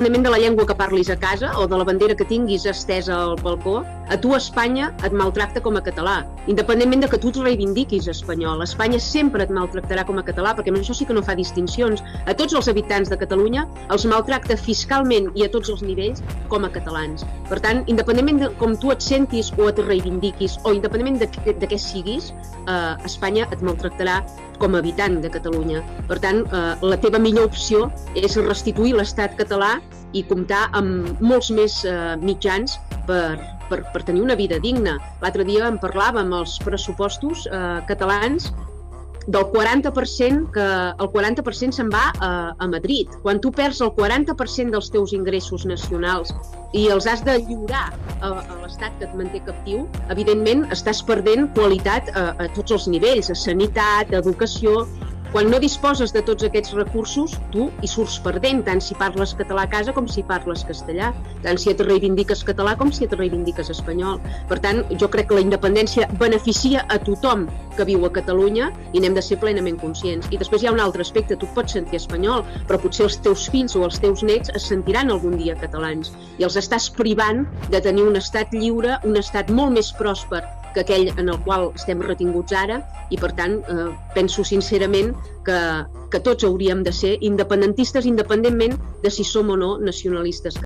independentment de la llengua que parlis a casa o de la bandera que tinguis estesa al balcó, a tu Espanya et maltracta com a català, independentment de que tu et reivindiquis espanyol. Espanya sempre et maltractarà com a català, perquè això sí que no fa distincions. A tots els habitants de Catalunya els maltracta fiscalment i a tots els nivells com a catalans. Per tant, independentment de com tu et sentis o et reivindiquis, o independentment de què siguis, Espanya et maltractarà com a habitant de Catalunya. Per tant, la teva millor opció és restituir l'estat català i comptar amb molts més mitjans per tenir una vida digna. L'altre dia en parlàvem, els pressupostos catalans, del 40%, que el 40% se'n va a Madrid. Quan tu perds el 40% dels teus ingressos nacionals i els has de lliurar a l'estat que et manté captiu, evidentment estàs perdent qualitat a tots els nivells, a sanitat, a educació. Quan no disposes de tots aquests recursos, tu hi surts perdent, tant si parles català a casa com si parles castellà, tant si et reivindiques català com si et reivindiques espanyol. Per tant, jo crec que la independència beneficia a tothom que viu a Catalunya i n'hem de ser plenament conscients. I després hi ha un altre aspecte, tu et pots sentir espanyol, però potser els teus fills o els teus nets es sentiran algun dia catalans i els estàs privant de tenir un estat lliure, un estat molt més pròsper que aquell en el qual estem retinguts ara, i per tant penso sincerament que tots hauríem de ser independentistes independentment de si som o no nacionalistes.